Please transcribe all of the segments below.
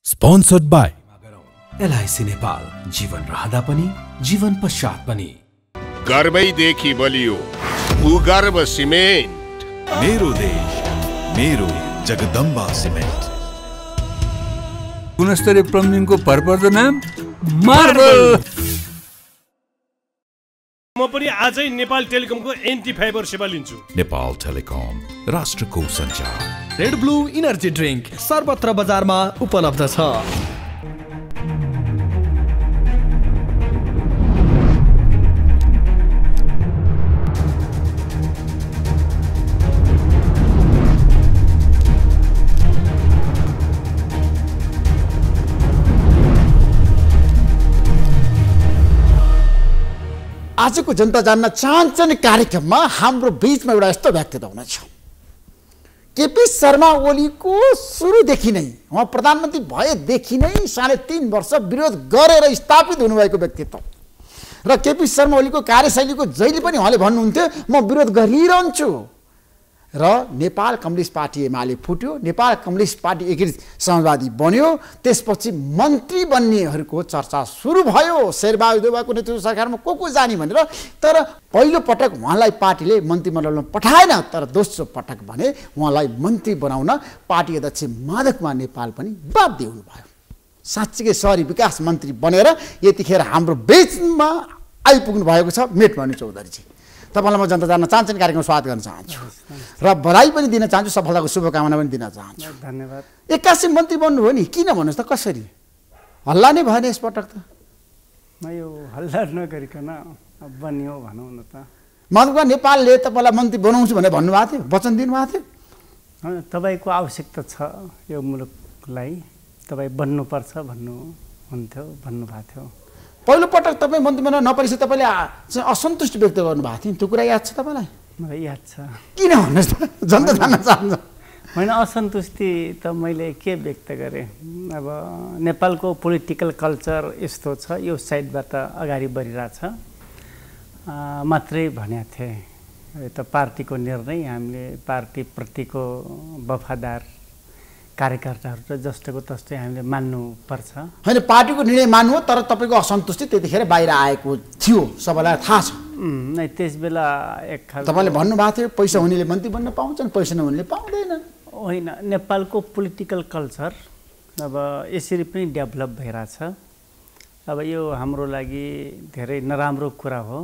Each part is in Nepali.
Sponsored by LIC नेपाल, जीवन रहँदा पनि जीवन पश्चात पनि। गर्वैदेखि बलियो भूगर्भ सिमेन्ट। मेरो देश मेरो जगदम्बा सिमेन्ट। गुणस्तरीय प्लम्बिङको भरपर्दो नाम मार्बल। म पनि आजै नेपाल टेलिकमको एन्टी फाइबर सेवा लिन्छु। नेपाल टेलिकम, राष्ट्रको सञ्चार। रेड ब्लू इनर्जी ड्रिंक सर्वत्र बजारमा उपलब्ध छ। आजको जनता जान्न चाहन्छन् कार्यक्रममा हाम्रो बीचमा एउटा यस्तो व्यक्तित्व हुनेछ। केपी शर्मा ओलीको सुरुदेखि नै उहाँ प्रधानमन्त्री भएदेखि नै 3.5 वर्ष विरोध गरेर स्थापित हुनुभएको व्यक्तित्व र केपी शर्मा ओलीको कार्यशैलीको जहिले पनि उहाँले भन्नुहुन्थ्यो म विरोध गरिरहन्छु र नेपाल कम्युनिस्ट पार्टी एमाले फुट्यो, नेपाल कम्युनिस्ट पार्टी एकीकृत समाजवादी बन्यो, त्यसपछि मन्त्री बन्नेहरूको चर्चा सुरु भयो। शेरबहादुर देउवाको नेतृत्व सरकारमा को जाने भनेर। तर पहिलो पटक उहाँलाई पार्टीले मन्त्रीमण्डलमा पठाएन, तर दोस्रो पटक भने उहाँलाई मन्त्री बनाउन पार्टी अध्यक्ष माधव कुमार नेपाल पनि बाध्य हुनुभयो। साँच्चीकै शहरी विकास मन्त्री बनेर यतिखेर हाम्रो बीचमा आइपुग्नु भएको छ मेटमणि चौधरीजी। तपाईलाई म जनता जान्न चाहन्छन् कार्यक्रममा स्वागत गर्न चाहन्छु र बधाई पनि दिन चाहन्छु, सफलताको शुभकामना पनि दिन चाहन्छु। धन्यवाद। 81 मन्त्री बन्नुभयो नि, किन भन्नुहोस् त, कसरी? हल्ला नै भएन यसपटक त? म यो हल्ला नगरिकन बन्यो भनौँ न त। माधव नेपालले तपाईँलाई मन्त्री बनाउँछु भनेर भन्नुभएको थियो, वचन दिनुभएको थियो। तपाईँको आवश्यकता छ यो मुलुकलाई, तपाईँ बन्नुपर्छ भन्नुभएको थियो। पहिलो पटक तपाईँ मन्त्री बन्न नपरिसके तपाईँले असन्तुष्टि व्यक्त गर्नुभएको थियो, त्यो कुरा याद छ तपाईँलाई? मलाई याद छ। किन भन्नुहोस् त, जनता जान्न चाहन्छ। होइन, असन्तुष्टि त मैले के व्यक्त गरेँ? अब नेपालको पोलिटिकल कल्चर यस्तो छ, यो साइडबाट अगाडि बढिरहेछ मात्रै भनेको थिएँ। यो त पार्टीको निर्णय, हामीले पार्टीप्रतिको वफादार कार्यकर्ताहरू त जस्तोको तस्तै हामीले मान्नुपर्छ। होइन, पार्टीको निर्णय मान्नु, तर तपाईँको असन्तुष्टि त्यतिखेर बाहिर आएको थियो, सबैलाई थाहा छ। नै त्यस बेला एक खालको तपाईँले भन्नुभएको थियो पैसा हुनेले मन्त्री बन्न पाउँछन्, पैसा नहुनेले पाउँदैन। होइन, नेपालको पोलिटिकल कल्चर अब यसरी पनि डेभलप भइरहेछ। अब यो हाम्रो लागि धेरै नराम्रो कुरा हो,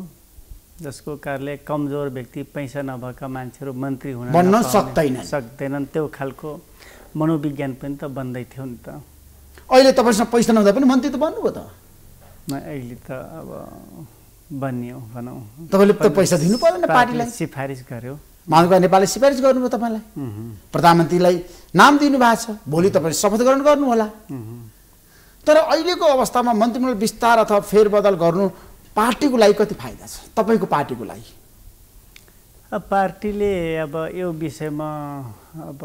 जसको कारणले कमजोर व्यक्ति, पैसा नभएका मान्छेहरू मन्त्री बन्न सक्दैनन्। त्यो खालको मनोविज्ञान पनि त बन्दै थियो नि त। अहिले तपाईँसँग पैसा नहुँदा पनि मन्त्री त बन्नुभयो त? अहिले त अब बन्यो भनौँ। तपाईँले त पैसा दिनु परेन पार्टीलाई? सिफारिस गर्यो, माधव नेपालले सिफारिस गर्नुभयो तपाईँलाई, प्रधानमन्त्रीलाई नाम दिनुभएको छ, भोलि तपाईँले शपथ ग्रहण गर्नु होला। तर अहिलेको अवस्थामा मन्त्रीमण्डल विस्तार अथवा फेरबदल गर्नु पार्टीको लागि कति फाइदा छ, तपाईँको पार्टीको लागि? पार्टीले अब यो विषयमा अब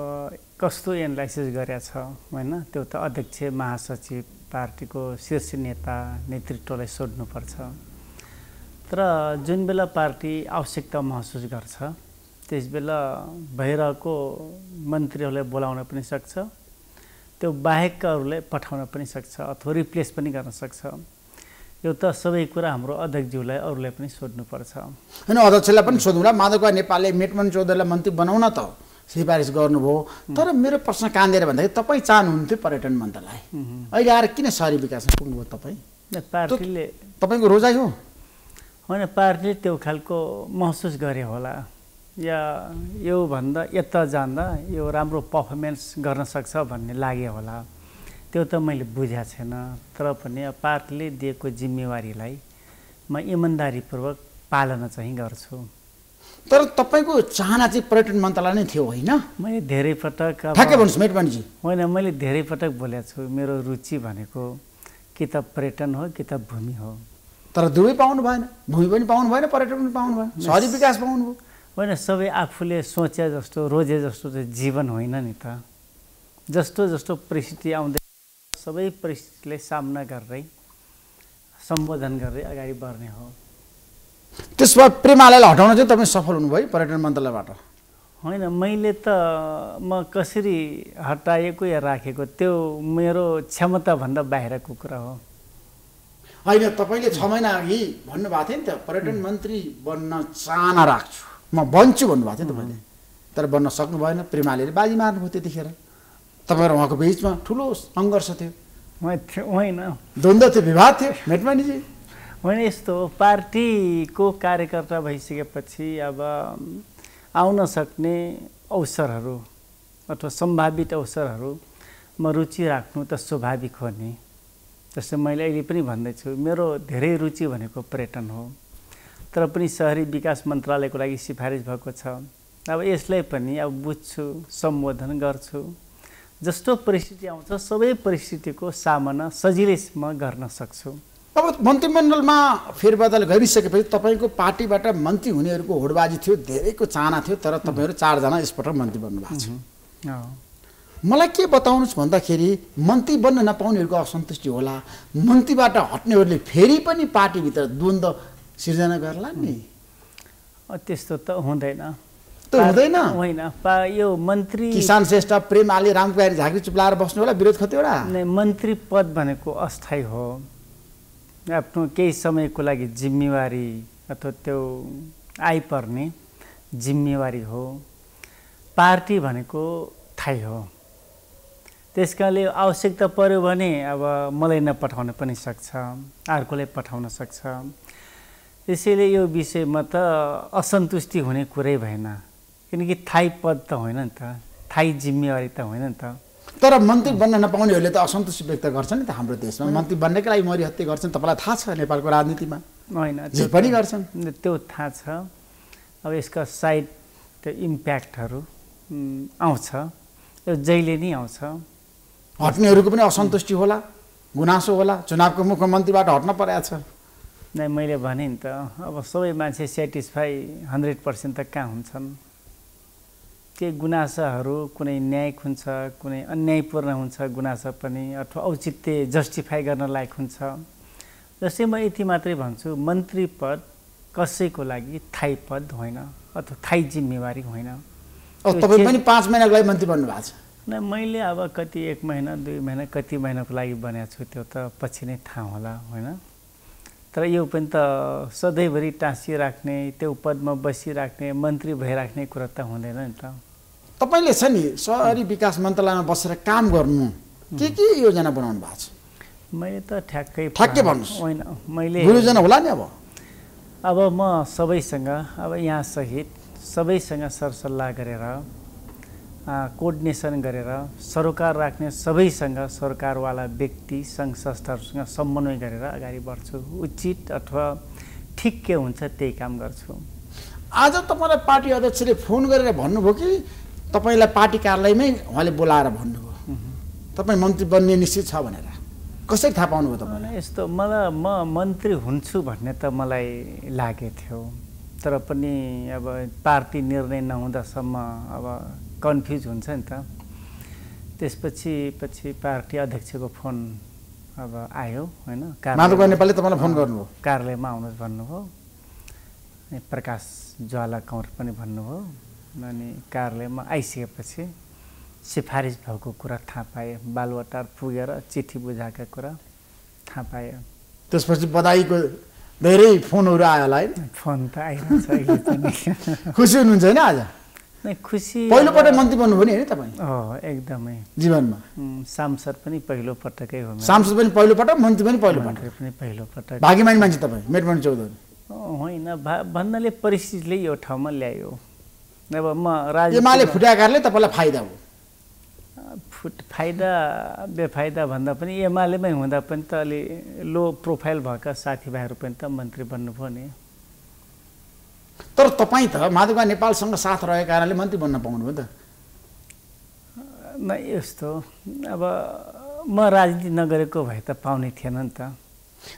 कस्तो एनालाइसिस गरेको छ होइन, त्यो त अध्यक्ष, महासचिव, पार्टीको शीर्ष नेता, नेतृत्वलाई सोध्नुपर्छ। तर जुन बेला पार्टी आवश्यकता महसुस गर्छ त्यस बेला भइरहेको मन्त्रीहरूलाई बोलाउन पनि सक्छ, त्यो बाहेकहरूलाई पठाउन पनि सक्छ, अथवा रिप्लेस पनि गर्न सक्छ। यो त सबै कुरा हाम्रो अध्यक्षज्यूलाई अरूलाई पनि सोध्नुपर्छ। होइन, अध्यक्षलाई पनि सोध्नुला। माधव नेपालले मेटमणि चौधरीलाई मन्त्री बनाउन त सिफारिस गर्नुभयो, तर मेरो प्रश्न काँदेर भन्दाखेरि तपाईँ चाहनुहुन्थ्यो पर्यटन मन्त्रीलाई, अहिले आएर किन शहरी विकासमा पुग्नुभयो तपाईँ? पार्टीले तपाईँको रोजाइ हो? होइन, पार्टीले त्यो खालको महसुस गरे होला, या योभन्दा यता जाँदा यो राम्रो पर्फर्मेन्स गर्न सक्छ भन्ने लाग्यो होला। त्यो त मैले बुझेको छैन। तर पनि पार्टीले दिएको जिम्मेवारीलाई म इमान्दारीपूर्वक पालना चाहिँ गर्छु। तर तपाईँको चाहना चाहिँ पर्यटन मन्त्रालय नै थियो होइन? मैले धेरै पटक ठ्याक्कै भन्नुहोस् मेटमणिजी। होइन, मैले धेरै पटक बोलेको छु, मेरो रुचि भनेको कि त पर्यटन हो कि त भूमि हो। तर दुवै पाउनु भएन, भूमि पनि पाउनु भएन, पर्यटन पनि पाउनु भएन, शहरी विकास पाउनुभयो। होइन, सबै आफूले सोचे जस्तो, रोजे जस्तो चाहिँ जीवन होइन नि त। जस्तो जस्तो परिस्थिति आउँदै सबै परिस्थितिलाई सामना गर्दै सम्बोधन गर्दै अगाडि बढ्ने हो। त्यसमा प्रेमालयलाई हटाउन चाहिँ तपाईँ सफल हुनुभयो पर्यटन मन्त्रालयबाट? होइन मैले त म कसरी हटाएको या राखेको त्यो मेरो क्षमताभन्दा बाहिरको कुरा हो। होइन, तपाईँले 6 महिना अघि भन्नुभएको थियो नि त पर्यटन मन्त्री बन्न चाहना राख्छु, म बन्छु भन्नुभएको थियो तपाईँले, तर बन्न सक्नु भएन। प्रेमाले बाजी मार्नुभयो त्यतिखेर। तपाईँ र उहाँको बिचमा ठुलो सङ्घर्ष थियो, होइन द्वन्द्व थियो, विवाद थियो मेटमानीजी। होइन, यस्तो हो, पार्टीको कार्यकर्ता भइसकेपछि अब आउन सक्ने अवसरहरू अथवा सम्भावित अवसरहरूमा रुचि राख्नु त स्वाभाविक हो नि। जस्तै मैले अहिले पनि भन्दैछु, मेरो धेरै रुचि भनेको पर्यटन हो, तर पनि शहरी विकास मन्त्रालयको लागि सिफारिस भएको छ। अब यसलाई पनि अब बुझ्छु, सम्बोधन गर्छु। जस्तो परिस्थिति आउँछ सबै परिस्थितिको सामना सजिलै म गर्न सक्छु। अब मन्त्रीमण्डलमा फेरबदल गरिसकेपछि तपाईँको पार्टीबाट मन्त्री हुनेहरूको होडबाजी थियो, धेरैको चाहना थियो, तर तपाईँहरू 4 जना यसपटक मन्त्री बन्नुभएको छ। मलाई के बताउनुहोस् भन्दाखेरि मन्त्री बन्न नपाउनेहरूको असन्तुष्टि होला, मन्त्रीबाट हट्नेहरूले फेरि पनि पार्टीभित्र द्वन्द्व सिर्जना गर्ला नि। त्यस्तो त हुँदैन। हुँदैन होइन, यो मन्त्री किसान श्रेष्ठ प्रेम आले रामकुमारी झाँक्री चुप्लाएर बस्नु होला, विरोध कतिवटा। मन्त्री पद भनेको अस्थायी हो, आफ्नो केही समयको लागि जिम्मेवारी अथवा त्यो आइपर्ने जिम्मेवारी हो। पार्टी भनेको थाहै हो, त्यस कारणले आवश्यकता पर्यो भने अब मलाई नपठाउन पनि सक्छ, अर्कोलाई पठाउन सक्छ। त्यसैले यो विषयमा त असन्तुष्टि हुने कुरै भएन, किनकि थाहै पद त होइन नि त, थाहै जिम्मेवारी त होइन नि त। तर मन्त्री बन्न नपाउनेहरूले त असन्तुष्टि व्यक्त गर्छन् नि त हाम्रो देशमा। मन्त्री बन्नकै लागि मरिहत्ते गर्छन्, तपाईँलाई थाहा छ नेपालको राजनीतिमा। होइन, जे पनि गर्छन्, त्यो थाहा छ। अब यसका साइड त्यो इम्प्याक्टहरू आउँछ, यो जहिले नै आउँछ। हट्नेहरूको पनि असन्तुष्टि होला, गुनासो होला, चुनावको मुख्यमन्त्रीबाट हट्न परेको छ। नै मैले भने नि त, अब सबै मान्छे सेटिस्फाई 100% त कहाँ हुन्छन्। के गुनासाहरू कुनै न्यायिक हुन्छ, कुनै अन्यायपूर्ण हुन्छ गुनासा पनि, अथवा औचित्य जस्टिफाई गर्न लायक हुन्छ। जस्तै म यति मात्रै भन्छु, मन्त्री पद कसैको लागि थाहै पद होइन अथवा थाहै जिम्मेवारी होइन। तपाईँ पनि 5 महिनाको लागि मन्त्री बन्नुभएको छ। न मैले अब कति 1 महिना 2 महिना कति महिनाको लागि बनेको छु त्यो त पछि नै थाहा होला, होइन। तर यो पनि त सधैँभरि टाँसिराख्ने, त्यो पदमा बसिराख्ने, मन्त्री भइराख्ने कुरा त हुँदैन नि त। तपाईँले छ नि शहरी विकास मन्त्रालयमा बसेर काम गर्नु, के योजना बनाउनु भएको छ? मैले त ठ्याक्कै भन्नुहोस्। होइन, मैले योजना होला नि। अब म सबैसँग, अब यहाँ सहित सबैसँग सरसल्लाह गरेर, कोर्डिनेसन गरेर, सरोकार राख्ने सबैसँग, सरकारवाला व्यक्ति सङ्घ संस्थाहरूसँग समन्वय गरेर अगाडि बढ्छु। उचित अथवा ठिक के हुन्छ त्यही काम गर्छु। आज तपाईँलाई पार्टी अध्यक्षले फोन गरेर भन्नुभयो कि तपाईँलाई पार्टी कार्यालयमै उहाँले बोलाएर भन्नुभयो तपाईँ मन्त्री बन्ने निश्चित छ भनेर? कसरी थाहा पाउनुभयो तपाईँलाई? यस्तो म मन्त्री हुन्छु भन्ने त मलाई लागेको थियो, तर पनि अब पार्टी निर्णय नहुँदासम्म अब कन्फ्युज हुन्छ नि त। त्यसपछि पार्टी अध्यक्षको फोन अब आयो, होइन। माधव नेपालले तपाईँलाई फोन गर्नुभयो? कार्यालयमा आउनुहोस् भन्नुभयो, प्रकाश ज्वाला कौर पनि भन्नुभयो। अनि कार्यालयमा आइसकेपछि सिफारिस भएको कुरा थाहा पाएँ, बालुवाटार पुगेर चिठी बुझाएका कुरा थाहा पाएँ। त्यसपछि बधाईको धेरै फोनहरू आयो होला है? फोन त आइरहेछ अहिले पनि। खुसी हुनुहुन्छ होइन आज? नै खुसी। पहिलोपटक मन्त्री बन्नुभयो नि होइन तपाईँ? एकदमै जीवनमा। सांसद पनि पहिलोपटकै हो। सांसद पनि पहिलोपटक, मन्त्री पनि पहिलोपटक? पनि पहिलोपटक। भाग्यमानी मान्छे तपाईँ मेटमणि चौधरी? होइन, भन्नाले परिस्थितिले यो ठाउँमा ल्यायो। अब म एमाले फुटाकारले तपाईँलाई फाइदा हो? फाइदा बेफाइदा भन्दा पनि एमालेमै हुँदा पनि त अलि लो प्रोफाइल भएका साथीभाइहरू पनि त मन्त्री बन्नुभयो नि। तर तपाईँ त माधव नेपालसँग साथ रहेको कारणले मन्त्री बन्न पाउनुभयो त? न यस्तो, अब म राजनीति नगरेको भए त पाउने थिएन नि त।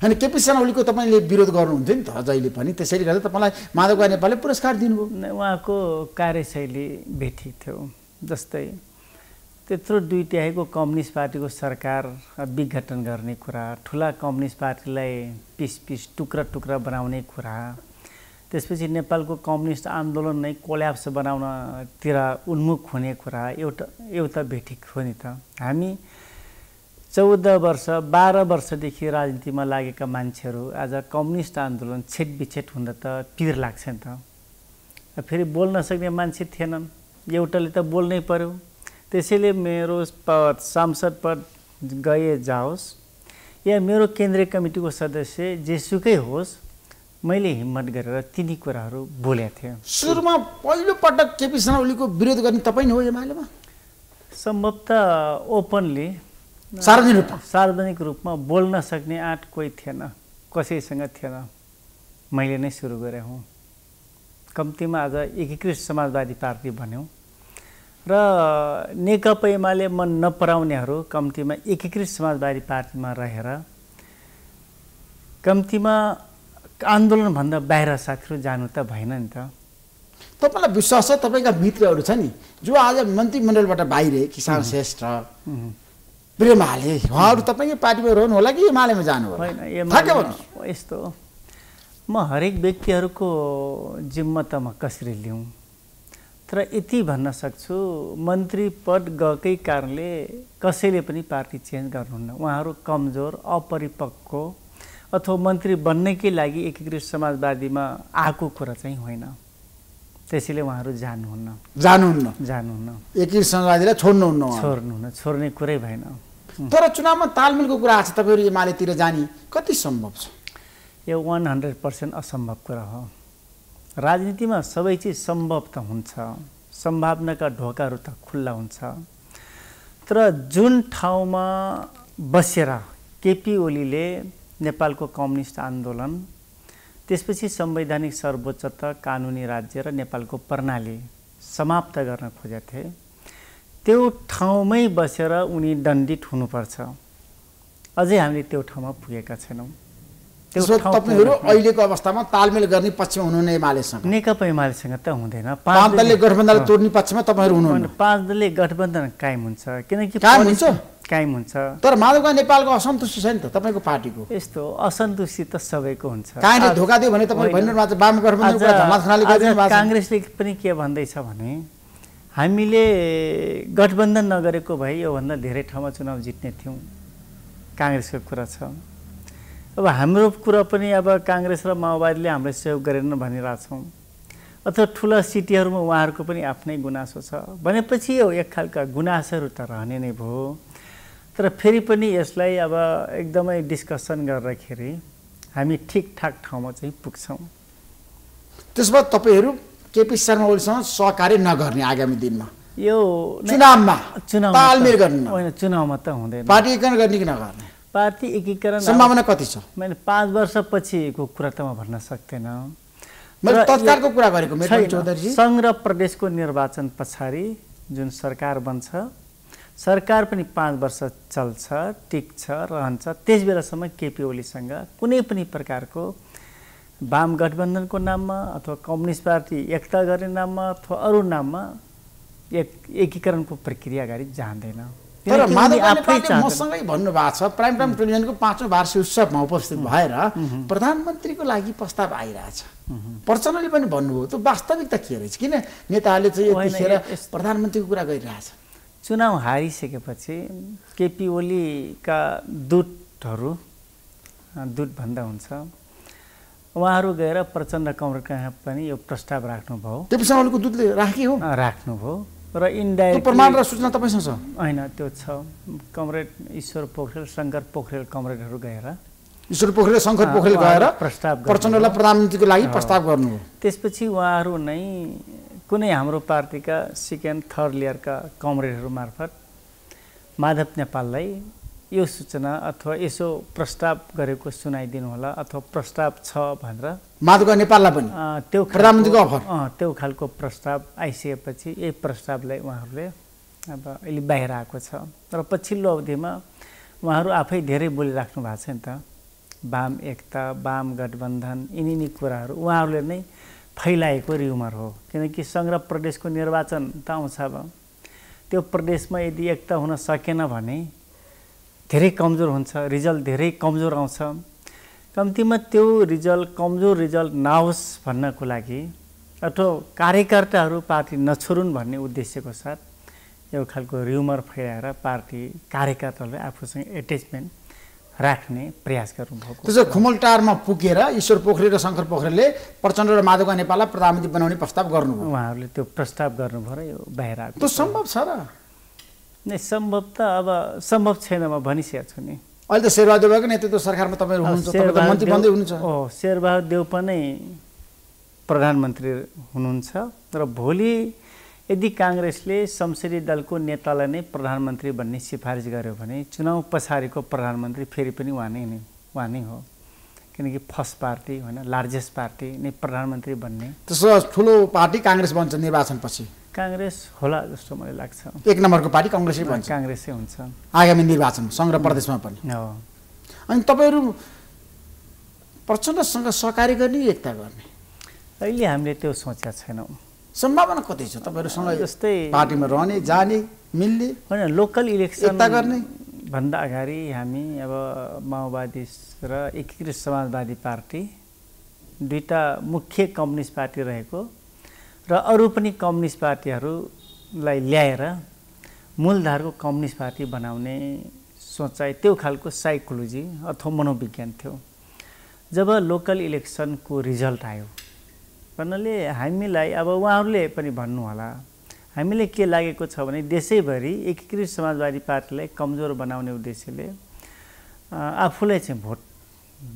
अनि केपी शर्मा ओलीको तपाईँले विरोध गर्नुहुन्थ्यो नि त जहिले पनि, त्यसैले गर्दा तपाईँलाई माधव नेपालले पुरस्कार दिनुभयो। उहाँको कार्यशैली भेटिक थियो। जस्तै त्यत्रो 2 तिहाईको कम्युनिस्ट पार्टीको सरकार विघटन गर्ने कुरा, ठुला कम्युनिस्ट पार्टीलाई पिस टुक्रा टुक्रा बनाउने कुरा, त्यसपछि नेपालको कम्युनिस्ट आन्दोलन नै कोल्याप्स बनाउनतिर उन्मुख हुने कुरा एउटा भेटिक हो नि त। हामी 14 वर्ष 12 वर्षदेखि राजनीतिमा लागेका मान्छेहरू आज कम्युनिस्ट आन्दोलन छेटबिछेट हुँदा त पिर लाग्छ नि त। फेरि बोल्न सक्ने मान्छे थिएनन्, एउटाले त बोल्नै पर्यो। त्यसैले मेरो पद सांसद पद गए जाओस् या मेरो केन्द्रीय कमिटीको सदस्य जेसुकै होस्, मैले हिम्मत गरेर तिनी कुराहरू बोलेको थिएँ। सुरुमा पहिलो पटक केपी शर्मा ओलीको विरोध गर्ने तपाईँ नै हो एमालेमा? सम्भवतः ओपनली सार्वजनिक रूपमा बोल्न सक्ने आँट कोही थिएन, कसैसँग थिएन। मैले नै सुरु गरेँ हुँ। कम्तीमा आज एकीकृत समाजवादी पार्टी भन्यौँ र नेकपा एमाले मन नपराउनेहरू कम्तीमा एकीकृत समाजवादी पार्टीमा रहेर कम्तीमा आन्दोलनभन्दा बाहिर साथीहरू जानु त भएन नि त। तपाईँलाई विश्वास छ तपाईँका मित्रहरू छ नि जो आज मन्त्रीमण्डलबाट बाहिर, किसान श्रेष्ठ, प्रेमाले, उहाँहरू तपाईँकै पार्टीमा रहनु होला कि एमालेमा जानु होला? होइन, यस्तो म हरेक व्यक्तिहरूको जिम्मा त म कसरी लिउँ, तर यति भन्न सक्छु मन्त्री पद गएकै कारणले कसैले पनि पार्टी चेन्ज गर्नुहुन्न। उहाँहरू कमजोर, अपरिपक्व अथवा मन्त्री बन्नकै लागि एकीकृत समाजवादीमा आएको कुरा चाहिँ होइन। त्यसैले उहाँहरू जानुहुन्न। एकीकृत समाजवादीलाई छोड्नुहुन्न। छोड्ने कुरै भएन। तर चुनावमा तालमेलको कुरा आछ, तपाईँहरू एमालेतिर जाने कति सम्भव छ? यो 100% असम्भव कुरा हो। राजनीतिमा सबै चिज सम्भव त हुन्छ, सम्भावनाका ढोकाहरू त खुल्ला हुन्छ, तर जुन ठाउँमा बसेर केपी ओलीले नेपालको कम्युनिस्ट आन्दोलन, त्यसपछि संवैधानिक सर्वोच्चता, कानुनी राज्य र नेपालको प्रणाली समाप्त गर्न खोजेका थिए, त्यो ठाउँमै बसेर उनी दण्डित हुनुपर्छ। अझै हामीले त्यो ठाउँमा पुगेका छैनौँ। तपाईहरु अहिलेको अवस्थामा तालमेल गर्ने पक्षमा हुनुहुन्न एमालेसँग? नेकपा एमालेसँग त हुँदैन। पाँच दलले गठबन्धन तोड्ने पक्षमा तपाईहरु हुनुहुन्न? पाँच दलले गठबन्धन कायम हुन्छ, किनकि कायम हुन्छ। तर माधवका नेपालको असन्तुष्टि छ नि त तपाईको पार्टीको। यस्तो असन्तुष्टि त सबैको हुन्छ। काङ्ग्रेस धोका दियो भने तपाईँ भन्नु मात्र वाम गठबन्धनको कुरा धमाल खनाले गरिदिनु भएको छ। काङ्ग्रेसले पनि के भन्दैछ भने हामीले गठबन्धन नगरेको भए योभन्दा धेरै ठाउँमा चुनाव जित्ने थियौँ, काङ्ग्रेसको कुरा छ। अब हाम्रो कुरा पनि अब काङ्ग्रेस र माओवादीले हामीलाई सहयोग गरेनन् भनिरहेछौँ, अथवा ठुला सिटीहरूमा उहाँहरूको पनि आफ्नै गुनासो छ भनेपछि यो एक खालका गुनासोहरू त रहने नै भयो। तर फेरि पनि यसलाई अब एकदमै डिस्कसन गर्दाखेरि हामी ठिकठाक ठाउँमा चाहिँ पुग्छौँ। त्यसो भए तपाईँहरू केपी शर्मा ओलीसँग सहकार्य नगर्ने आगामी दिनमा? यो चुनावमा तालमेल गर्नु होइन, चुनावमा त हुँदैन। पार्टी एकीकरण गर्ने कि नगर्ने? पार्टी एकीकरण सम्भावना कति छ? मैले 5 वर्षपछिको कुरा त म भन्न सक्दिनँ। मैले तत्कालको कुरा गरेको मेटल चौधरीजी। सङ्घ र प्रदेशको निर्वाचन पछाडि जुन सरकार बन्छ, सरकार पनि 5 वर्ष चल्छ, टिक्छ, रहन्छ। त्यस बेलासम्म केपी ओलीसँग कुनै पनि प्रकारको वाम गठबन्धनको नाममा अथवा कम्युनिस्ट पार्टी एकता गर्ने नाममा अथवा अरू नाममा एकीकरणको प्रक्रिया अगाडि जाँदैन। तर माधवले मसँगै भन्नुभएको छ प्राइम टाइम टेलिभिजनको 5औं वार्षिक उत्सवमा उपस्थित भएर प्रधानमन्त्रीको लागि प्रस्ताव आइरहेछ। प्रचण्डले पनि भन्नुभयो, त्यो वास्तविकता के रहेछ? किन नेताहरूले चाहिँ यतिखेर प्रधानमन्त्रीको कुरा गरिरहेछ? चुनाव हारिसकेपछि केपी ओलीका दूतहरू, दूत भन्दा हुन्छ, उहाँहरू गएर प्रचण्ड कमरेड कहाँ पनि यो प्रस्ताव राख्नुभयो। केपी शर्मा ओलीको दूतले राख्नुभयो र इन्डाइरेक्ट प्रमाण र सूचना तपाईँसँग छ? होइन, त्यो छ। कमरेड ईश्वर पोखरेल, शङ्कर पोखरेल कमरेडहरू गएर, ईश्वर पोखरेल, शङ्कर पोखरेल गएर प्रस्ताव प्रचण्डलाई प्रधानमन्त्रीको लागि प्रस्ताव गर्नुभयो। त्यसपछि उहाँहरू नै कुनै हाम्रो पार्टीका सेकेन्ड थर्ड लेयरका कमरेडहरू मार्फत माधव नेपाललाई यो सूचना अथवा यसो प्रस्ताव गरेको सुनाइदिनु होला अथवा प्रस्ताव छ भनेर माधव नेपाललाई पनि त्यो प्रधानमन्त्रीको अफर, त्यो खालको प्रस्ताव आइसकेपछि यही प्रस्तावलाई उहाँहरूले अब अहिले बाहिर आएको छ। र पछिल्लो अवधिमा उहाँहरू आफै धेरै बोलिराख्नु भएको छ नि त, वाम एकता, वाम गठबन्धन, यिनी कुराहरू उहाँहरूले नै फैलाएको र्युमर हो। किनकि सङ्घ र प्रदेशको निर्वाचन त आउँछ, अब त्यो प्रदेशमा यदि एकता हुन सकेन भने धेरै कमजोर हुन्छ, रिजल्ट धेरै कमजोर आउँछ। कम्तीमा त्यो रिजल्ट कमजोर रिजल्ट नहोस् भन्नको लागि अथवा कार्यकर्ताहरू पार्टी नछोडुन् भन्ने उद्देश्यको साथ यो खालको र्युमर फैलाएर पार्टी कार्यकर्ताहरूलाई आफूसँग एट्याचमेन्ट राख्ने प्रयास गर्नुभएको। त्यसो खुमलटारमा पुगेर ईश्वर पोखरेल र शङ्कर पोखरेलले प्रचण्ड र माधव नेपाललाई प्रधानमन्त्री बनाउने प्रस्ताव गर्नुभयो। उहाँहरूले त्यो प्रस्ताव गर्नुभयो र यो बाहिर आएको। त्यो सम्भव छ र? नै सम्भव त अब सम्भव छैन, म भनिसकेको छु नि। अहिले त शेरबहादुर देउवाको नेतृत्व सरकारमा तपाईहरु हुनुहुन्छ, तपाईँ त मन्त्री बन्दै हुनुहुन्छ। शेरबहादुर देउवा नै प्रधानमन्त्री हुनुहुन्छ र भोलि यदि काङ्ग्रेसले संसदीय दलको नेतालाई नै प्रधानमन्त्री भन्ने सिफारिस गर्यो भने चुनाव पछाडिको प्रधानमन्त्री फेरि पनि उहाँ नै हो, किनकि फर्स्ट पार्टी होइन, लार्जेस्ट पार्टी नै प्रधानमन्त्री भन्ने। त्यसो ठुलो पार्टी काङ्ग्रेस बन्छ निर्वाचनपछि? काङ्ग्रेस होला जस्तो मलाई लाग्छ। एक नम्बरको पार्टी काङ्ग्रेसै बन्छ? काङ्ग्रेसै हुन्छ आगामी निर्वाचन सङ्घ र प्रदेशमा पनि। अनि तपाईँहरू प्रचण्डसँग सहकारी गर्ने एकता गर्ने? अहिले हामीले त्यो सोचेका छैनौँ। सम्भावना कति छ तपाईँहरूसँग जस्तै पार्टीमा रहने जाने मिल्ने? होइन, लोकल इलेक्सन एकता गर्ने भन्दा अगाडि हामी अब माओवादी र एकीकृत समाजवादी पार्टी दुईटा मुख्य कम्युनिस्ट पार्टी रहेको र अरू पनि कम्युनिस्ट पार्टीहरूलाई ल्याएर मूलधारको कम्युनिस्ट पार्टी बनाउने सोचाइ, त्यो खालको साइकोलोजी अथवा मनोविज्ञान थियो। जब लोकल इलेक्सनको रिजल्ट आयो भन्नाले हामीलाई अब उहाँहरूले पनि भन्नु होला, हामीले के लागेको छ भने देशैभरि एकीकृत समाजवादी पार्टीलाई कमजोर बनाउने उद्देश्यले आफूलाई चाहिँ भोट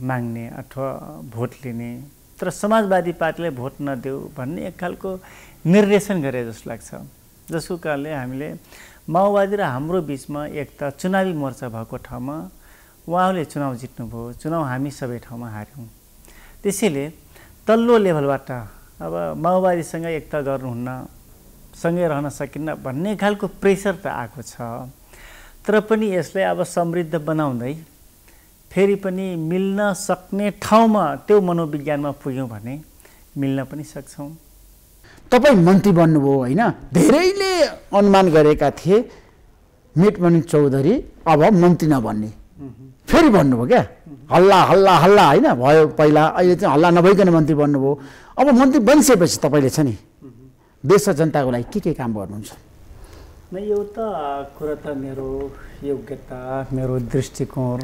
माग्ने अथवा भोट लिने, तर समाजवादी पार्टीलाई भोट नदेऊ भन्ने एक खालको निर्देशन गरे जस्तो लाग्छ। जसको कारणले हामीले माओवादी र हाम्रो बिचमा एक त चुनावी मोर्चा भएको ठाउँमा उहाँहरूले चुनाव जित्नुभयो, चुनाव हामी सबै ठाउँमा हार्यौँ। त्यसैले तल्लो लेभलबाट अब माओवादीसँग एकता गर्नुहुन्न, सँगै रहन सकिन्न भन्ने खालको प्रेसर त आएको छ। तर पनि यसलाई अब समृद्ध बनाउँदै फेरि पनि मिल्न सक्ने ठाउँमा त्यो मनोविज्ञानमा पुग्यौँ भने मिल्न पनि सक्छौँ। तपाईँ मन्त्री बन्नुभयो होइन? धेरैले अनुमान गरेका थिए मिटमणि चौधरी अब मन्त्री नबन्ने, फेरि भन्नुभयो क्या, हल्ला हल्ला हल्ला होइन भयो पहिला, अहिले चाहिँ हल्ला नभइकन मन्त्री बन्नुभयो। अब मन्त्री बनिसकेपछि तपाईँले छ नि देश र जनताको लागि के काम गर्नुहुन्छ? एउटा कुरा त मेरो योग्यता, मेरो दृष्टिकोण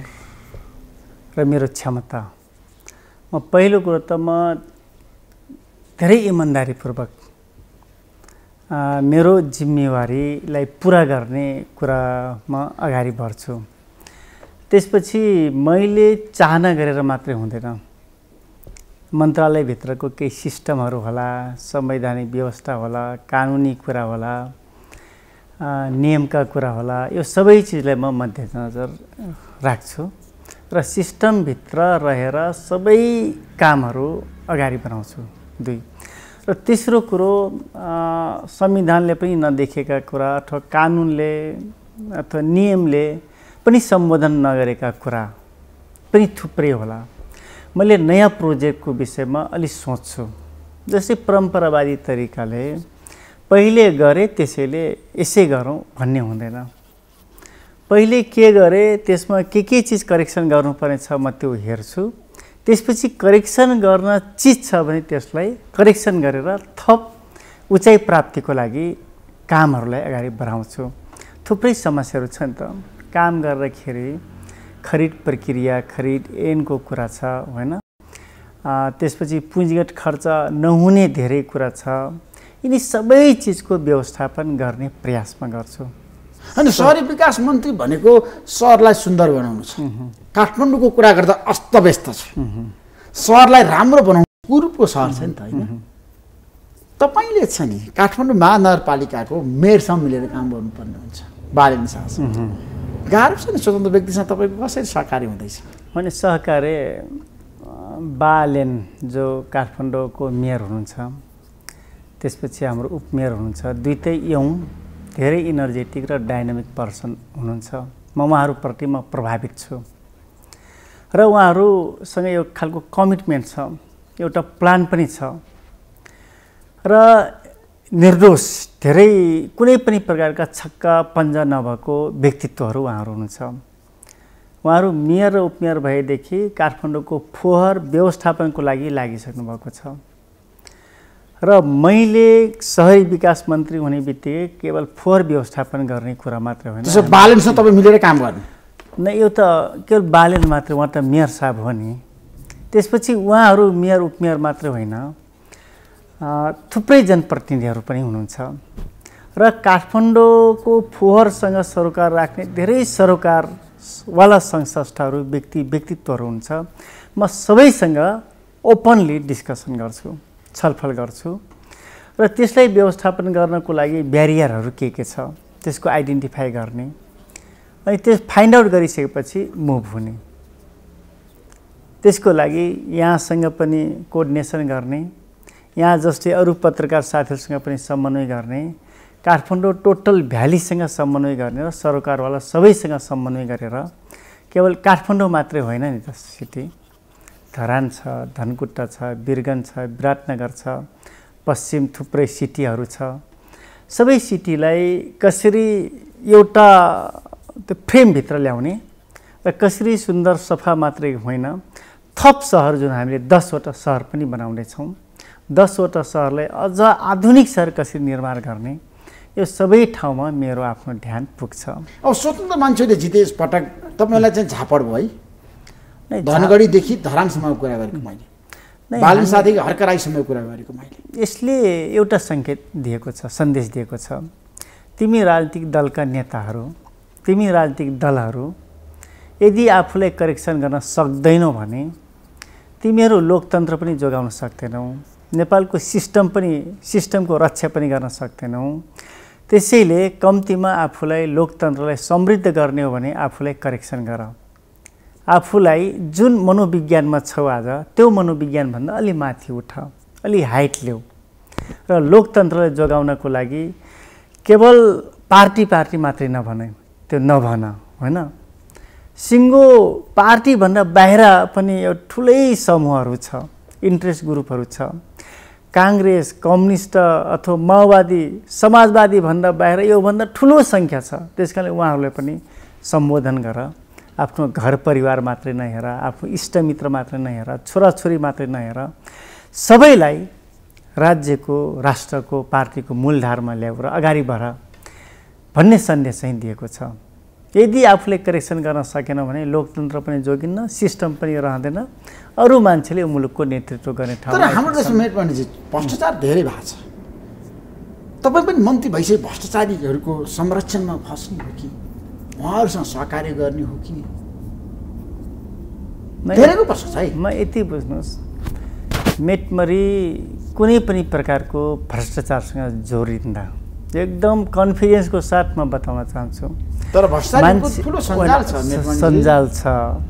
र मेरो क्षमता। पहिलो कुरो त म धेरै इमान्दारीपूर्वक मेरो जिम्मेवारीलाई पुरा गर्ने कुरामा अगाडि बढ्छु। त्यसपछि मैले चाहना गरेर मात्रै हुँदैन, मन्त्रालयभित्रको केही सिस्टमहरू होला, संवैधानिक व्यवस्था होला, कानुनी कुरा होला, नियमका कुरा होला, यो सबै चिजलाई म मध्यनजर राख्छु र सिस्टमभित्र रहेर सबै कामहरू अगाडि बढाउँछु। दुई र तेस्रो कुरो, संविधानले पनि नदेखेका कुरा अथवा कानुनले अथवा नियमले पनि सम्बोधन नगरेका कुरा पनि थुप्रै होला। मैले नयाँ प्रोजेक्टको विषयमा अलिक सोच्छु। जस्तै परम्परावादी तरिकाले पहिले गरे त्यसैले यसै गरौँ भन्ने हुँदैन। पहिले के गरे त्यसमा के चिज करेक्सन गर्नुपर्ने छ म त्यो हेर्छु, त्यसपछि करेक्सन गर्न चिज छ भने त्यसलाई करेक्सन गरेर थप उचाइ प्राप्तिको लागि कामहरूलाई अगाडि बढाउँछु। थुप्रै समस्याहरू छ नि त, काम गर्दाखेरि खरिद प्रक्रिया, खरिद ऐनको कुरा छ होइन, त्यसपछि पुँजीगत खर्च नहुने धेरै कुरा छ। यिनी सबै चिजको व्यवस्थापन गर्ने प्रयासमा गर्छु। अनि सहरी विकास मन्त्री भनेको सहरलाई सुन्दर बनाउनु छ। काठमाडौँको कुरा गर्दा अस्तव्यस्त छ, सहरलाई राम्रो बनाउनु पूर्वको सहर छ नि त होइन? तपाईँले छ नि काठमाडौँ महानगरपालिकाको मेयरसँग मिलेर काम गर्नुपर्ने हुन्छ, बालेन शाहसँग। गाह्रो छ नि स्वतन्त्र व्यक्तिसँग तपाईँको कसरी सहकारी हुँदैछ? भने सहकारी बालेन जो काठमाडौँको मेयर हुनुहुन्छ, त्यसपछि हाम्रो उपमेयर हुनुहुन्छ, दुईटै यौँ धेरै इनर्जेटिक र डाइनामिक पर्सन हुनुहुन्छ। म उहाँहरूप्रति म प्रभावित छु र उहाँहरूसँग यो खालको कमिटमेन्ट छ, एउटा प्लान पनि छ र निर्दोष, धेरै कुनै पनि प्रकारका छक्का पन्जा नभएको व्यक्तित्वहरू उहाँहरू हुनुहुन्छ। उहाँहरू मेयर र उपमेयर भएदेखि काठमाडौँको फोहोर व्यवस्थापनको लागि लागिसक्नु भएको छ र मैले शहरी विकास मन्त्री हुने बित्तिकै केवल फोहोर व्यवस्थापन गर्ने कुरा मात्र होइन। त्यसो बालनसँग तपाईँ मिलेर काम गर्ने? न यो त केवल बालन मात्र, उहाँ त मेयर साहब हो नि। त्यसपछि उहाँहरू मेयर उपमेयर मात्र होइन, थुप्रै जनप्रतिनिधिहरू पनि हुनुहुन्छ र काठमाडौँको फोहोरसँग सरोकार राख्ने धेरै सरोकारवाला सङ्घ संस्थाहरू व्यक्तित्वहरू हुन्छ। म सबैसँग ओपनली डिस्कसन गर्छु, छलफल गर्छु र त्यसलाई व्यवस्थापन गर्नको लागि ब्यारियरहरू के छ त्यसको आइडेन्टिफाई गर्ने, अनि त्यस फाइन्ड आउट गरिसकेपछि मुभ हुने। त्यसको लागि यहाँसँग पनि कोअर्डिनेसन गर्ने, यहाँ जस्तै अरू पत्रकार साथीहरूसँग पनि समन्वय गर्ने, काठमाडौँ टोटल भ्यालीसँग समन्वय गर्ने र सरोकारवाला सबैसँग समन्वय गरेर केवल काठमाडौँ मात्रै होइन नि त, सिटी धरान छ, धनकुटा छ, बिरगन छ, विराटनगर छ, पश्चिम थुप्रै सिटीहरू छ। सबै सिटीलाई कसरी एउटा त्यो फ्रेमभित्र ल्याउने र कसरी सुन्दर सफा मात्रै होइन, थप सहर जुन हामीले 10वटा सहर पनि बनाउनेछौँ, 10वटा सहरलाई अझ आधुनिक सहर कसरी निर्माण गर्ने, यो सबै ठाउँमा मेरो आफ्नो ध्यान पुग्छ। अब स्वतन्त्र मान्छेले जिते यसपटक तपाईँलाई चाहिँ झापड भयो है? धनगढीदेखि धरानसम्मको कुरा गरेको मैले, बालन साथीको हर्कराईसम्मको कुरा गरेको मैले। यसले एउटा सङ्केत दिएको छ, सन्देश दिएको छ, तिमी राजनीतिक दलका नेताहरू, तिमी राजनीतिक दलहरू यदि आफूलाई करेक्सन गर्न सक्दैनौ भने तिमीहरू लोकतन्त्र पनि जोगाउन सक्दैनौ, नेपालको सिस्टमको रक्षा पनि गर्न सक्दैनौ। त्यसैले कम्तीमा आफूलाई लोकतन्त्रलाई समृद्ध गर्ने हो भने आफूलाई करेक्सन गर, आफूलाई जुन मनोविज्ञानमा छौ आज त्यो मनोविज्ञानभन्दा अलि माथि उठ, अलि हाइट ल्याऊ र लोकतन्त्रलाई जोगाउनको लागि केवल पार्टी मात्रै नभने, त्यो नभन होइन। सिङ्गो पार्टीभन्दा बाहिर पनि एउटा ठुलै समूहहरू छ, इन्ट्रेस्ट ग्रुपहरू छ। काङ्ग्रेस, कम्युनिस्ट अथवा माओवादी, समाजवादी भन्दा बाहिर योभन्दा ठुलो सङ्ख्या छ। त्यस कारणले उहाँहरूलाई पनि सम्बोधन गर, आफ्नो घर परिवार मात्रै नहेर, आफ्नो इष्टमित्र मात्रै नहेर, छोराछोरी मात्रै नहेर, सबैलाई राज्यको, राष्ट्रको, पार्टीको मूलधारमा ल्याऊ र अगाडि बढ भन्ने सन्देश चाहिँ दिएको छ। यदि आफूले करेक्सन गर्न सकेन भने लोकतन्त्र पनि जोगिन्न, सिस्टम पनि रहँदैन, अरू मान्छेले मुलुकको नेतृत्व गर्ने ठाउँ। तर हाम्रो देशमा मेट पनि भ्रष्टाचार धेरै भएको छ। तपाईँ पनि मन्त्री भइसके भ्रष्टाचारीहरूको संरक्षणमा फस्ने हो कि उहाँहरूसँग सहकार्य गर्ने हो कि? धेरैको प्रश्न छ है। म यति बुझ्नुहोस्, मेटमरी कुनै पनि प्रकारको भ्रष्टाचारसँग जोडिँदा एकदम कन्फिडेन्सको साथ म बताउन चाहन्छु। तर भ्रष्टाचारको ठुलो सञ्जाल छ,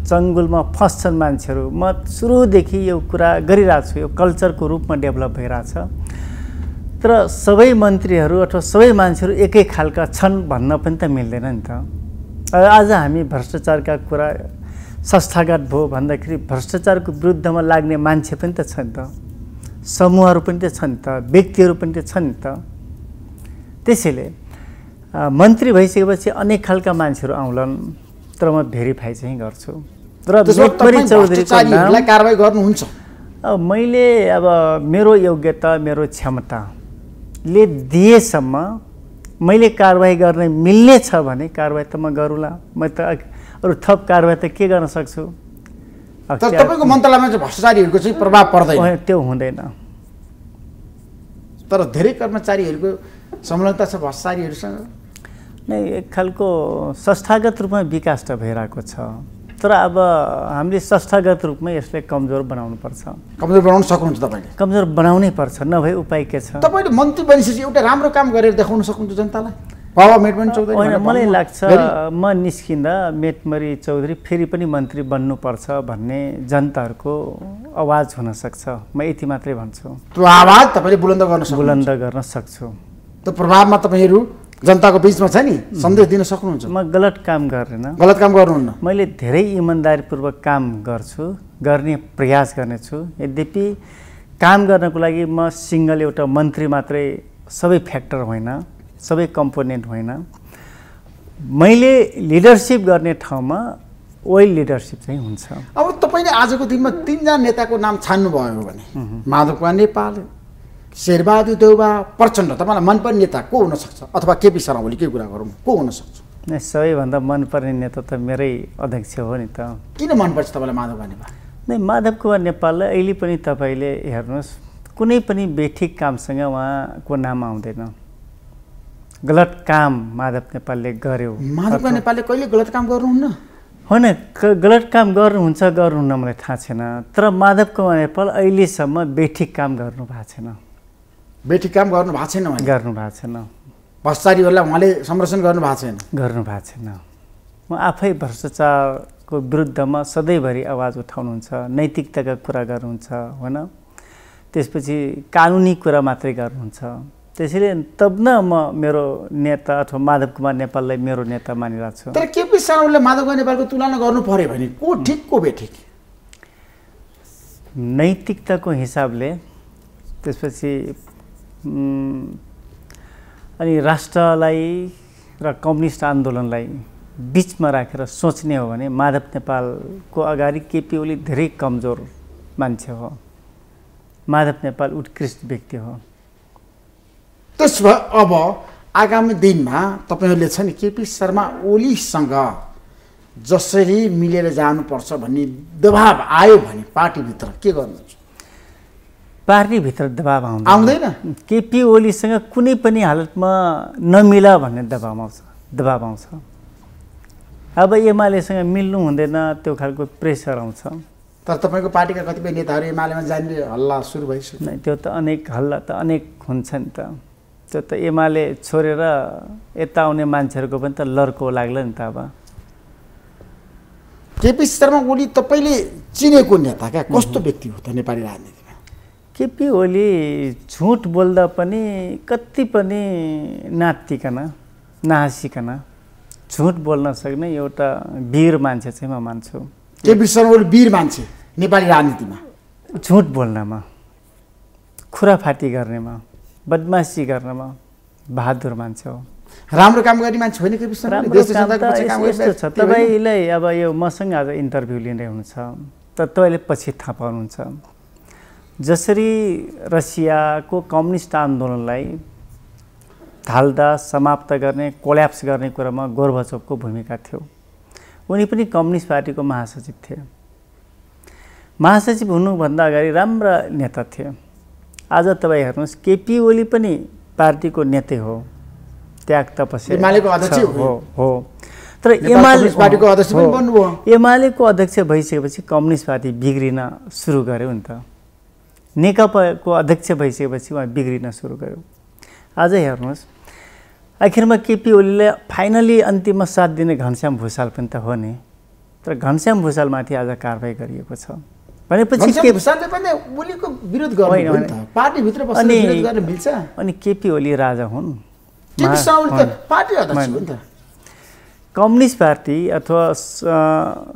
चङ्गुलमा फस्छन् मान्छेहरू। म सुरुदेखि यो कुरा गरिरहेको छु, यो कल्चरको रूपमा डेभलप भइरहेछ। तर सबै मन्त्रीहरू अथवा सबै मान्छेहरू एकै खालका छन् भन्न पनि त मिल्दैन नि त। आज हामी भ्रष्टाचारका कुरा संस्थागत भयो भन्दाखेरि भ्रष्टाचारको विरुद्धमा लाग्ने मान्छे पनि त छ नि त, समूहहरू पनि त छन् त, व्यक्तिहरू पनि त छन् नि त। त्यसैले मन्त्री भइसकेपछि अनेक खालका मान्छेहरू आउलान्, तर म भेरिफाई चाहिँ गर्छु। र मेटमरी चौधरीको नाम कारबाही गर्नुहुन्छ? मैले अब मेरो योग्यता, मेरो क्षमताले दिएसम्म मैले कारबाही गर्न मिल्ने छ भने कारबाही त म गरौँला। म त अरू थप कारबाही त के गर्न सक्छु? तर तपाईँको मन्त्रालयमा चाहिँ भ्रष्टाचारीहरूको चाहिँ प्रभाव पर्दैन? त्यो हुँदैन। तर धेरै कर्मचारीहरूको संलग्नता छ भ्रष्टाचारीहरूसँग? नै एक खालको संस्थागत रूपमा विकास त भइरहेको छ, तर अब हामीले संस्थागत रूपमा यसलाई कमजोर बनाउनुपर्छ। कमजोर बनाउन सक्नुहुन्छ तपाईँले? कमजोर बनाउनै पर्छ, नभए उपाय के छ? तपाईँले मन्त्री बनिसकेपछि एउटा राम्रो काम गरेर देखाउन सक्नुहुन्छ जनतालाई? बाबा मेटमरी चौधरी होइन, मलाई लाग्छ म निस्किँदा मेटमरी चौधरी फेरि पनि मन्त्री बन्नुपर्छ भन्ने जनताहरूको आवाज हुनसक्छ। म यति मात्रै भन्छु। त्यो आवाज तपाईँले बुलन्द गर्न सक्छु। त्यो प्रभावमा तपाईँहरू जनताको बिचमा छ नि, सन्देश दिन सक्नुहुन्छ? म गलत काम गर्दिनँ। गलत काम गर्नुहुन्न? मैले धेरै इमान्दारीपूर्वक काम गर्छु, गर्ने प्रयास गर्नेछु। यद्यपि काम गर्नको लागि म सिङ्गल एउटा मन्त्री मात्रै सबै फ्याक्टर होइन, सबै कम्पोनेन्ट होइन। मैले लिडरसिप गर्ने ठाउँमा ओइल लिडरसिप चाहिँ हुन्छ। अब तपाईँले आजको दिनमा 3 जना नेताको नाम छान्नुभयो भने माधव कुमार नेपाल, शेरबहादुर देउवा, प्रचण्ड, तपाईँलाई मनपर्ने नेता को हुनसक्छ? अथवा केपी शर्मा ओलीकै कुरा गरौँ, को हुनसक्छ? सबैभन्दा मनपर्ने नेता त मेरै अध्यक्ष हो नि त। किन मनपर्छ तपाईँलाई माधव कुमार नेपाल? नै माधव कुमार नेपाललाई अहिले पनि तपाईँले हेर्नुहोस्, कुनै पनि बेठिक कामसँग उहाँको नाम आउँदैन। गलत काम माधव नेपालले गर्यो। माधव कुमार नेपालले कहिले गलत काम गर्नुहुन्न? होइन, गलत काम गर्नुहुन्छ गर्नुहुन्न मलाई थाहा छैन, तर माधव कुमार नेपाल अहिलेसम्म बेठिक काम गर्नु भएको छैन। बेठिक काम गर्नु भएको छैन? गर्नु भएको छैन। भ्रष्टाचारीहरूलाई उहाँले संरक्षण गर्नु भएको छैन? गर्नु भएको छैन। म आफै भ्रष्टाचारको विरुद्धमा सधैँभरि आवाज उठाउनुहुन्छ, नैतिकताका कुरा गर्नुहुन्छ, होइन, त्यसपछि कानुनी कुरा मात्रै गर्नुहुन्छ। त्यसैले तब न म मेरो नेता अथवा माधव कुमार नेपाललाई मेरो नेता मानिरहेको छु। तर केपी शर्मा ओलीले माधव कुमार नेपालको तुलना गर्नु पर्यो भने को ठिक को बेठिक? नैतिकताको हिसाबले, त्यसपछि अनि राष्ट्रलाई र कम्युनिस्ट आन्दोलनलाई बिचमा राखेर सोच्ने हो भने माधव नेपालको अगाडि केपी ओली धेरै कमजोर मान्छे हो। माधव नेपाल उत्कृष्ट व्यक्ति हो। त्यसो भए अब आगामी दिनमा तपाईँहरूले छ नि केपी शर्मा ओलीसँग जसरी मिलेर जानुपर्छ भन्ने दबाब आयो भने पार्टीभित्र के गर्नुहुन्छ? पार्टीभित्र दबाब आउँदैन? केपी ओलीसँग कुनै पनि हालतमा नमिला भन्ने दबाब आउँछ। अब एमालेसँग मिल्नु हुँदैन, त्यो खालको प्रेसर आउँछ। तर तपाईँको पार्टीका कतिपय नेताहरू एमालेमा जाने हल्ला सुरु भइसक्यो। नै, त्यो त हल्ला त अनेक हुन्छ नि त। त्यो त एमाले छोडेर यता आउने मान्छेहरूको पनि त लर्को लाग्ला नि त। अब केपी शर्मा ओली तपाईँले चिनेको नेता क्या, कस्तो व्यक्ति हो त नेपाली राजनीतिमा? केपी ओली झुट बोल्दा पनि कति पनि नातिकन नहाँसिकन झुट बोल्न सक्ने एउटा वीर मान्छे चाहिँ म मान्छु। केपी शर्मा ओली वीर मान्छे नेपाली राजनीतिमा? झुट बोल्नमा, खुराफाटी गर्नेमा, बदमासी गर्नमा बहादुर मान्छे हो। राम्रो काम गर्ने मान्छे होइन केपी शर्मा? यस्तो छ, तपाईँलाई अब यो मसँग आज इन्टरभ्यू लिँदै हुनुहुन्छ त तपाईँले पछि थाहा पाउनुहुन्छ जसरी रसियाको कम्युनिस्ट आन्दोलनलाई ढाल्दा समाप्त गर्ने, कोल्याप्स गर्ने कुरामा गोर्बाचोभको भूमिका थियो। उनी पनि कम्युनिस्ट पार्टीको महासचिव थिए। महासचिव हुनुभन्दा अगाडि राम्रा नेता थिए। आज तपाईँ हेर्नुहोस्, केपी ओली पनि पार्टीको नेतै हो, त्याग तपस्या एमालेको अध्यक्ष हो। तर पार्टीको अध्यक्ष पनि बन्नुभयो। एमालेको अध्यक्ष भइसकेपछि कम्युनिस्ट पार्टी बिग्रिन सुरु गर्यो नि त। नेकपाको अध्यक्ष भइसकेपछि उहाँ बिग्रिन सुरु गर्यो। आज हेर्नुहोस्, आखिरमा केपी ओलीले फाइनली अन्तिममा साथ दिने घनश्याम भुसाल पनि त हो नि। तर घनश्याम भुसालमाथि आज कारबाही गरिएको छ भनेपछि अनि केपी ओली राजा हुन्। कम्युनिस्ट पार्टी अथवा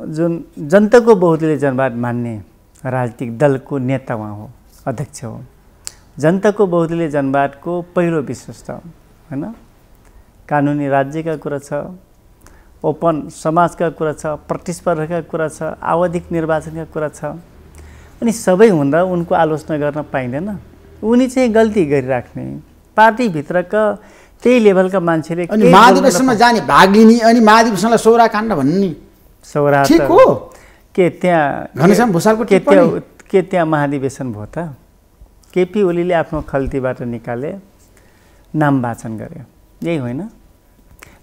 जुन जनताको बहुदलीय जनवाद मान्ने राजनीतिक दलको नेता उहाँ हो, अध्यक्ष हो। जनताको बहुदलीय जनवादको पहिलो विशेषता होइन, कानुनी राज्यका कुरा छ, ओपन समाजका कुरा छ, प्रतिस्पर्धाका कुरा छ, आवधिक निर्वाचनका कुरा छ। अनि सबै हुँदा उनको आलोचना गर्न पाइँदैन। उनी चाहिँ गल्ती गरिराख्ने, पार्टीभित्रका त्यही लेभलका मान्छेले महाधिवेशनमा जाने, भाग लिने, अनि महाधिवेशनलाई सौरा काण्ड भन्ने सौरा ठीक हो के त्यहाँ घनश्याम भुसालको के त्यहाँ महाधिवेशन भयो त? केपी ओलीले आफ्नो खल्तीबाट निकाले, नाम वाचन गर्यो, यही होइन?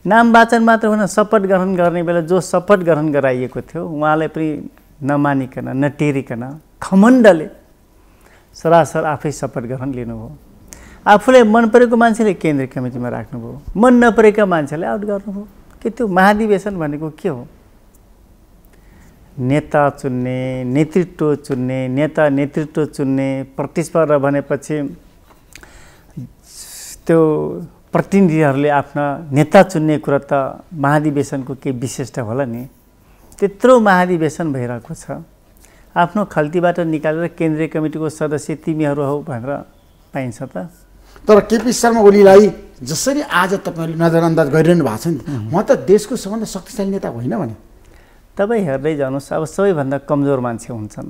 नाम वाचन मात्र होइन, शपथ ग्रहण गर्ने बेला जो शपथ ग्रहण गराइएको थियो उहाँलाई पनि नमानिकन नटेरिकन घमण्डले सरासर आफै शपथ ग्रहण लिनुभयो। आफूलाई मन परेको मान्छेले केन्द्रीय कमिटीमा राख्नुभयो, मन नपरेका मान्छेलाई आउट गर्नुभयो। के त्यो महाधिवेशन भनेको के हो? नेता चुन्ने, नेतृत्व चुन्ने, नेता नेतृत्व चुन्ने, प्रतिस्पर्धा भनेपछि त्यो प्रतिनिधिहरूले आफ्ना नेता चुन्ने कुरा त महाधिवेशनको के विशेषता होला नि? त्यत्रो महाधिवेशन भइरहेको छ, आफ्नो खल्तीबाट निकालेर केन्द्रीय कमिटीको सदस्य तिमीहरू हौ भनेर पाइन्छ त? तर केपी शर्मा ओलीलाई जसरी आज तपाईँले नजरअन्दाज गरिरहनु भएको छ नि, उहाँ त देशको सबभन्दा शक्तिशाली नेता होइन भने? तपाईँ हेर्दै जानुहोस्, अब सबैभन्दा कमजोर मान्छे हुन्छन्,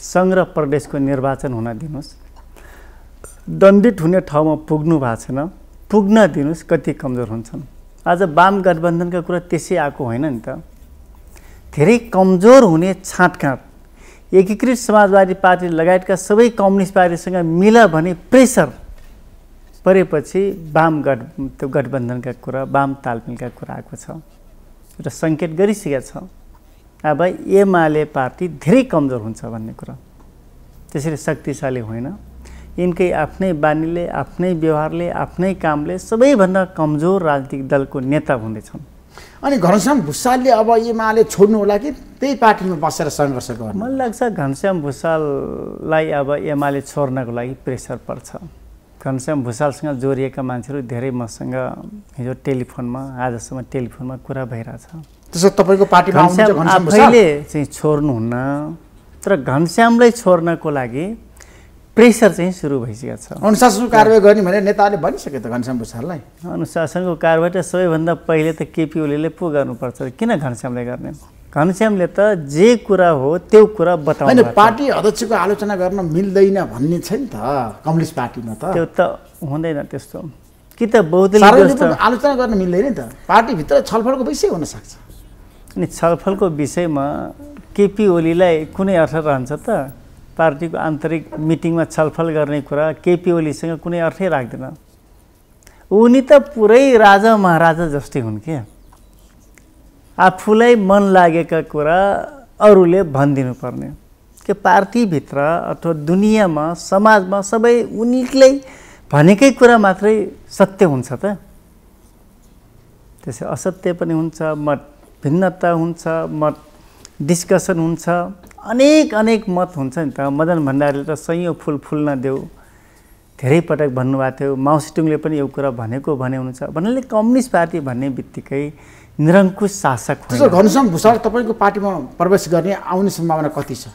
सङ्घ र प्रदेशको निर्वाचन हुन दिनुहोस्, दण्डित हुने ठाउँमा पुग्नु भएको छैन, पुग्न दिनुहोस्, कति कमजोर हुन्छन्। आज वाम गठबन्धनका कुरा त्यसै आएको होइन नि त। धेरै कमजोर हुने छाँटकाँट एकीकृत समाजवादी पार्टी लगायतका सबै कम्युनिस्ट पार्टीसँग मिल भने प्रेसर परेपछि वाम गठबन्धनका कुरा, वाम तालमेलका कुरा आएको छ, एउटा सङ्केत गरिसकेको छ। अब एमाले पार्टी धेरै कमजोर हुन्छ भन्ने कुरा, त्यसरी शक्तिशाली होइन। यिनकै आफ्नै बानीले, आफ्नै व्यवहारले, आफ्नै कामले सबैभन्दा कमजोर राजनीतिक दलको नेता हुनेछन्। अनि घनश्याम भुसालले अब एमाले छोड्नु होला कि त्यही पार्टीमा बसेर सङ्घर्ष गर्नु? मलाई लाग्छ घनश्याम भुसाललाई अब एमाले छोड्नको लागि प्रेसर पर्छ। घनश्याम भुसालसँग जोडिएका मान्छेहरू धेरै मसँग हिजो टेलिफोनमा, आजसम्म टेलिफोनमा कुरा भइरहेछ। त्यसो तपाईँको पार्टीमा आफैले चाहिँ छोड्नुहुन्न, तर घनश्यामलाई छोड्नको लागि प्रेसर चाहिँ सुरु भइसकेको छ। अनुशासनको कारवाही गर्ने भनेर नेताले भनिसके त घनश्याम भुसाललाई। अनुशासनको कारवाही त सबैभन्दा पहिले त केपी ओलीले पो गर्नुपर्छ, किन घनश्यामले गर्ने? घनश्यामले त जे कुरा हो त्यो कुरा बताउनु। पार्टी अध्यक्षको आलोचना गर्न मिल्दैन भन्ने छ नि त कम्युनिस्ट पार्टीमा त। त्यो त हुँदैन त्यस्तो, कि त बहुदलीय आलोचना गर्न मिल्दैन नि त, पार्टीभित्र छलफलको विषय हुन सक्छ। अनि छलफलको विषयमा केपी ओलीलाई कुनै अर्थ रहन्छ त? पार्टीको आन्तरिक मिटिङमा छलफल गर्ने कुरा केपी ओलीसँग कुनै अर्थै राख्दैन। उनी त पुरै राजा महाराजा जस्तै हुन् क्या। आफूलाई मन लागेका कुरा अरूले भनिदिनु पर्ने के पार्टीभित्र अथवा दुनियाँमा, समाजमा सबै उनीले भनेकै कुरा मात्रै सत्य हुन्छ त? त्यसै असत्य पनि हुन्छ, मत भिन्नता हुन्छ, मत डिस्कसन हुन्छ, अनेक मत हुन्छ नि त। मदन भण्डारीले त सयौँ फुल फुल्न देऊ धेरै पटक भन्नुभएको थियो। माउसेतुङले पनि यो कुरा भनेको भने हुनुहुन्छ। भन्नाले कम्युनिस्ट पार्टी भन्ने बित्तिकै निरङ्कुश शासक होइन। घनश्याम भुसाल तपाईँको पार्टीमा प्रवेश गर्ने आउने सम्भावना कति छ?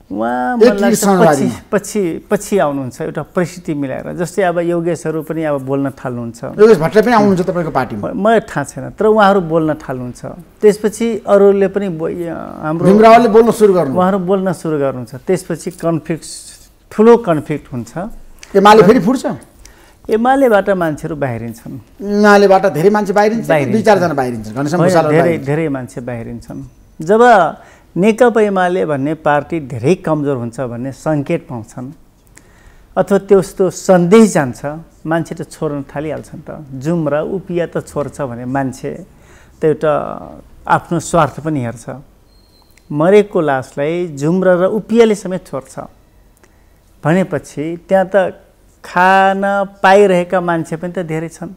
उहाँ पछि आउनुहुन्छ, एउटा परिस्थिति मिलाएर। जस्तै अब योगेशहरू पनि अब बोल्न थाल्नुहुन्छ, योगेश भट्टराई पनि आउनुहुन्छ तपाईँको पार्टीमा? मलाई थाहा छैन, तर उहाँहरू बोल्न थाल्नुहुन्छ। त्यसपछि अरूले पनि हाम्रो भीमरावले बोल्न सुरु गर्नु, उहाँहरू बोल्न सुरु गर्नुहुन्छ। त्यसपछि कन्फ्लिक्ट, ठुलो कन्फ्लिक्ट हुन्छ। एमाले फेरि फुट्छ, एमालेबाट मान्छेहरू बाहिरिन्छन्। एमालेबाट धेरै मान्छे बाहिरिन्छ, दुई चारजना बाहिरिन्छन्, घनश्याम भुसाल धेरै मान्छे बाहिरिन्छन्। जब नेकपा एमाले भन्ने पार्टी धेरै कमजोर हुन्छ भन्ने सङ्केत पाउँछन् अथवा त्यस्तो सन्देश जान्छ, मान्छे त छोड्न थालिहाल्छन् त। जुम र उपिया त छोड्छ भने मान्छे त एउटा आफ्नो स्वार्थ पनि हेर्छ। मरेको लासलाई जुम्रा र उपियाले समेत छोड्छ भनेपछि त्यहाँ त खान पाइरहेका मान्छे पनि त धेरै छन्।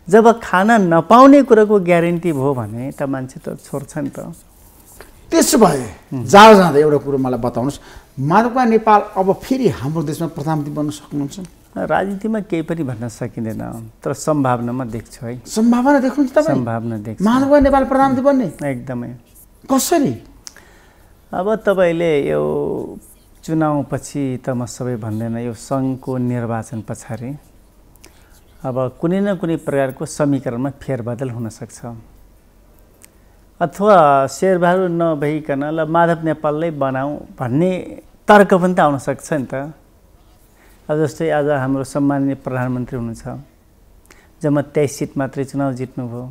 जब खान नपाउने कुराको ग्यारेन्टी भयो भने त मान्छे त छोड्छ नि त। त्यसो भए जाँदा एउटा कुरो मलाई बताउनुहोस्, माधवकुमार नेपाल अब फेरि हाम्रो देशमा प्रधानमन्त्री बन्न सक्नुहुन्छ? राजनीतिमा केही पनि भन्न सकिँदैन, तर सम्भावनामा देख्छु है। सम्भावना देख्नुहुन्छ तपाईँ? सम्भावना देख्छु। माधवकुमार नेपाल प्रधानमन्त्री बन्ने? एकदमै। कसरी? अब तपाईँले यो चुनावपछि त म सबै भन्दैन, यो सङ्घको निर्वाचन पछाडि अब कुनै न कुनै प्रकारको समीकरणमा फेरबदल हुनसक्छ, अथवा शेरबहादुर नभइकन ल माधव नेपाललाई बनाऊ भन्ने तर्क पनि त आउन सक्छ नि त। अब जस्तै आज हाम्रो सम्माननीय प्रधानमन्त्री हुनुहुन्छ, जम्मा 23 सिट मात्रै चुनाव जित्नुभयो।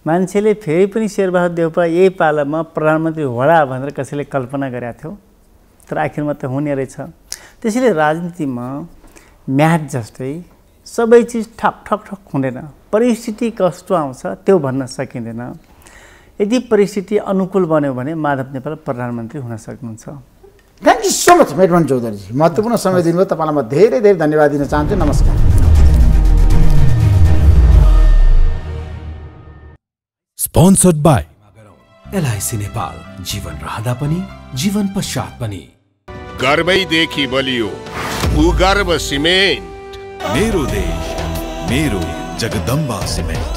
मान्छेले फेरि पनि शेरबहादुर देउपा यही पालामा प्रधानमन्त्री होला भनेर कसैले कल्पना गरेका थियो, तर आखिरमा त हुने रहेछ। त्यसैले राजनीतिमा म्याच जस्तै सबै चिज ठक हुँदैन, परिस्थिति कस्तो आउँछ त्यो भन्न सकिँदैन। यदि परिस्थिति अनुकूल बन्यो भने माधव नेपाल प्रधानमन्त्री हुन सक्नुहुन्छ। थ्याङ्क यू सो मच मेघमान चौधरीजी, महत्त्वपूर्ण समय दिनुभयो, तपाईँलाई म धेरै धन्यवाद दिन चाहन्छु। नमस्कार। स्पोन्सर्ड बाई एलआईसी नेपाल, जीवन रहँदा पनि जीवन पश्चात पनि। गर्वैदेखि बलियो भूगर्भ सिमेन्ट। मेरो देश मेरो जगदम्बा सिमेन्ट।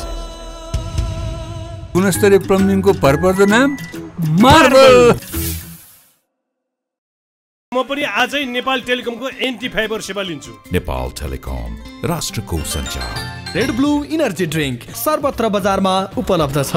गुणस्तरीय प्लम्बिङको भरपर्दो नाम मार्बल। म पनि आजै नेपाल टेलिकमको एन्टी फाइबर सेवा लिन्छु। नेपाल टेलिकम, राष्ट्रको सञ्चार। रेड ब्लू इनर्जी ड्रिङ्क सर्वत्र बजारमा उपलब्ध छ।